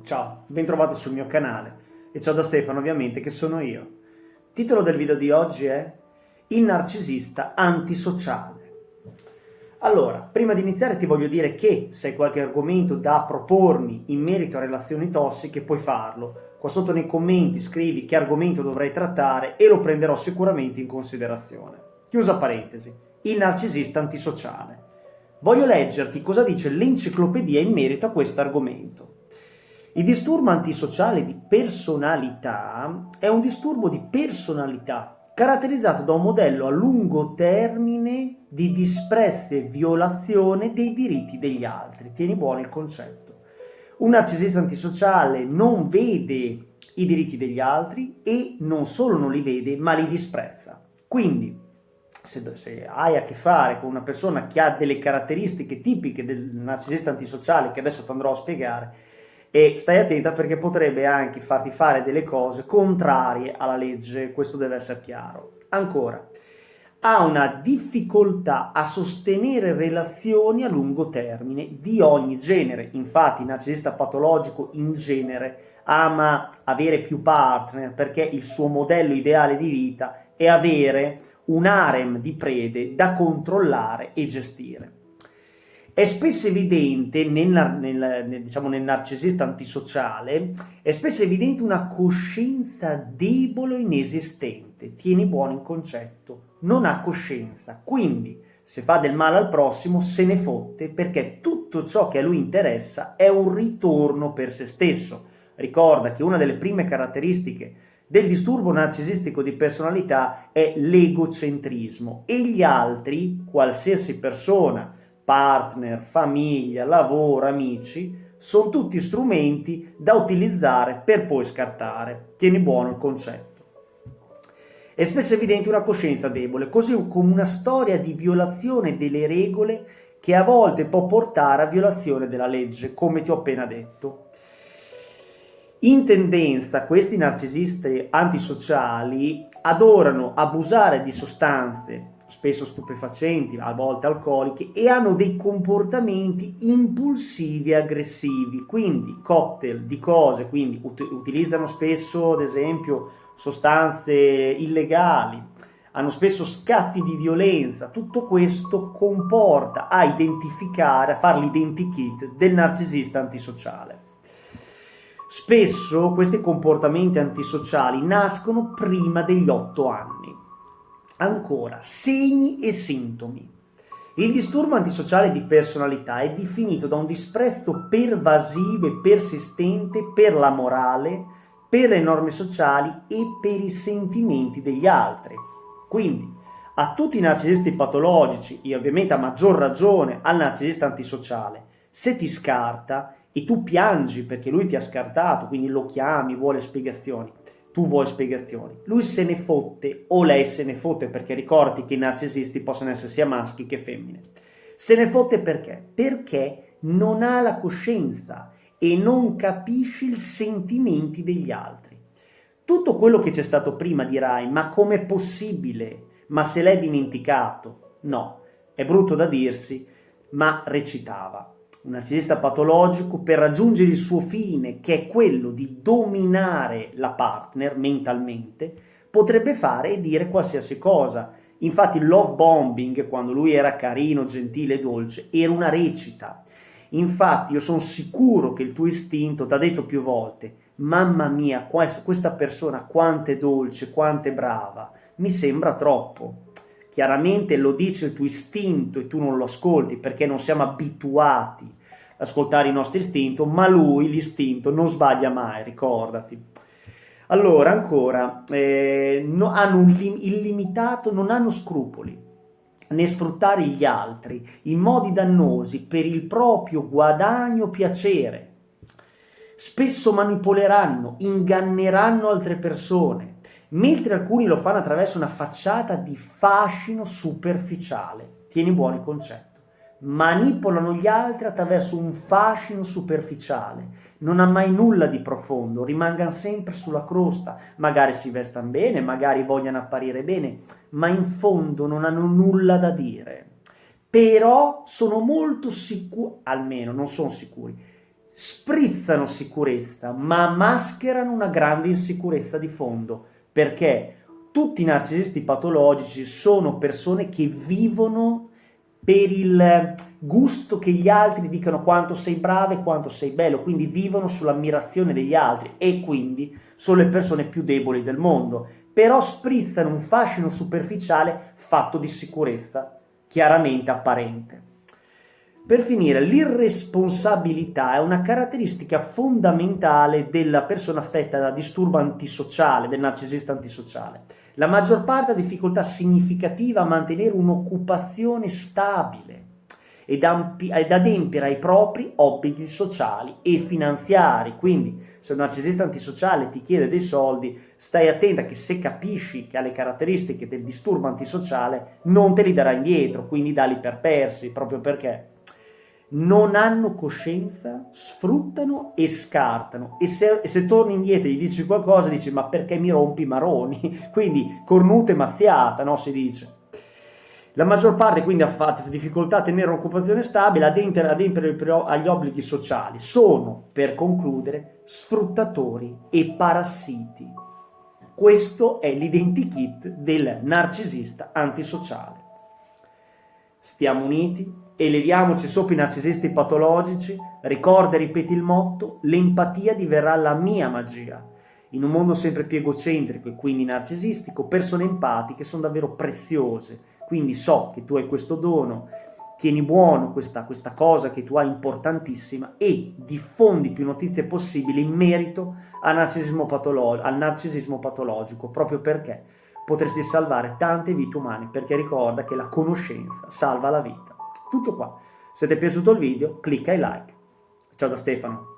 Ciao, ben trovato sul mio canale e ciao da Stefano ovviamente che sono io. Il titolo del video di oggi è Il narcisista antisociale. Allora, prima di iniziare ti voglio dire che se hai qualche argomento da propormi in merito a relazioni tossiche puoi farlo. Qua sotto nei commenti scrivi che argomento dovrei trattare e lo prenderò sicuramente in considerazione. Chiusa parentesi, il narcisista antisociale. Voglio leggerti cosa dice l'enciclopedia in merito a questo argomento. Il disturbo antisociale di personalità è un disturbo di personalità caratterizzato da un modello a lungo termine di disprezzo e violazione dei diritti degli altri. Tieni buono il concetto. Un narcisista antisociale non vede i diritti degli altri e non solo non li vede, ma li disprezza. Quindi, se hai a che fare con una persona che ha delle caratteristiche tipiche del narcisista antisociale, che adesso ti andrò a spiegare, e stai attenta perché potrebbe anche farti fare delle cose contrarie alla legge, questo deve essere chiaro. Ancora, ha una difficoltà a sostenere relazioni a lungo termine di ogni genere. Infatti il narcisista patologico in genere ama avere più partner perché il suo modello ideale di vita è avere un harem di prede da controllare e gestire. È spesso evidente nel narcisista antisociale, è spesso evidente una coscienza debole o inesistente. Tieni buono il concetto, non ha coscienza, quindi se fa del male al prossimo se ne fotte perché tutto ciò che a lui interessa è un ritorno per se stesso. Ricorda che una delle prime caratteristiche del disturbo narcisistico di personalità è l'egocentrismo e gli altri, qualsiasi persona, partner, famiglia, lavoro, amici, sono tutti strumenti da utilizzare per poi scartare. Tieni buono il concetto. È spesso evidente una coscienza debole, così come una storia di violazione delle regole che a volte può portare a violazione della legge, come ti ho appena detto. In tendenza, questi narcisisti antisociali adorano abusare di sostanze, spesso stupefacenti, a volte alcoliche, e hanno dei comportamenti impulsivi e aggressivi, quindi cocktail di cose, quindi utilizzano spesso, ad esempio, sostanze illegali, hanno spesso scatti di violenza. Tutto questo comporta a identificare, a fare l'identikit del narcisista antisociale. Spesso questi comportamenti antisociali nascono prima degli 8 anni. Ancora, segni e sintomi. Il disturbo antisociale di personalità è definito da un disprezzo pervasivo e persistente per la morale, per le norme sociali e per i sentimenti degli altri. Quindi, a tutti i narcisisti patologici, e ovviamente a maggior ragione al narcisista antisociale, se ti scarta e tu piangi perché lui ti ha scartato, quindi lo chiami, vuole spiegazioni, tu vuoi spiegazioni, lui se ne fotte o lei se ne fotte, perché ricordi che i narcisisti possono essere sia maschi che femmine. Se ne fotte perché? Perché non ha la coscienza e non capisce i sentimenti degli altri. Tutto quello che c'è stato prima dirai, ma com'è possibile? Ma se l'è dimenticato? No, è brutto da dirsi, ma recitava. Un narcisista patologico, per raggiungere il suo fine, che è quello di dominare la partner mentalmente, potrebbe fare e dire qualsiasi cosa. Infatti il love bombing, quando lui era carino, gentile e dolce, era una recita. Infatti io sono sicuro che il tuo istinto ti ha detto più volte: mamma mia, questa persona quanto è dolce, quanto è brava, mi sembra troppo. Chiaramente lo dice il tuo istinto e tu non lo ascolti perché non siamo abituati ad ascoltare il nostro istinto, ma lui, l'istinto, non sbaglia mai, ricordati. Allora, ancora, hanno un illimitato, non hanno scrupoli né sfruttare gli altri in modi dannosi per il proprio guadagno o piacere. Spesso manipoleranno, inganneranno altre persone, mentre alcuni lo fanno attraverso una facciata di fascino superficiale. Tieni buono il concetto. Manipolano gli altri attraverso un fascino superficiale, non ha mai nulla di profondo, rimangono sempre sulla crosta, magari si vestano bene, magari vogliono apparire bene, ma in fondo non hanno nulla da dire. Però sono molto sicuri, almeno non sono sicuri, sprizzano sicurezza, ma mascherano una grande insicurezza di fondo, perché tutti i narcisisti patologici sono persone che vivono per il gusto che gli altri dicano quanto sei bravo e quanto sei bello, quindi vivono sull'ammirazione degli altri e quindi sono le persone più deboli del mondo, però sprizzano un fascino superficiale fatto di sicurezza, chiaramente apparente. Per finire, l'irresponsabilità è una caratteristica fondamentale della persona affetta da disturbo antisociale, del narcisista antisociale. La maggior parte ha difficoltà significativa a mantenere un'occupazione stabile ed adempiere ai propri obblighi sociali e finanziari. Quindi, se un narcisista antisociale ti chiede dei soldi, stai attenta che se capisci che ha le caratteristiche del disturbo antisociale, non te li darà indietro, quindi dali per persi, proprio perché non hanno coscienza, sfruttano e scartano, e se torni indietro e gli dici qualcosa, dici ma perché mi rompi i maroni? Quindi cornuta e mazziata, no? Si dice. La maggior parte quindi ha fatto difficoltà a tenere un'occupazione stabile, adempiere agli obblighi sociali. Sono, per concludere, sfruttatori e parassiti. Questo è l'identikit del narcisista antisociale. Stiamo uniti, eleviamoci sopra i narcisisti patologici, ricorda e ripeti il motto: l'empatia diverrà la mia magia. In un mondo sempre più egocentrico e quindi narcisistico, persone empatiche sono davvero preziose, quindi so che tu hai questo dono, tieni buono questa cosa che tu hai importantissima e diffondi più notizie possibili in merito al narcisismo patologico, proprio perché potresti salvare tante vite umane, perché ricorda che la conoscenza salva la vita. Tutto qua. Se ti è piaciuto il video, clicca e like. Ciao da Stefano.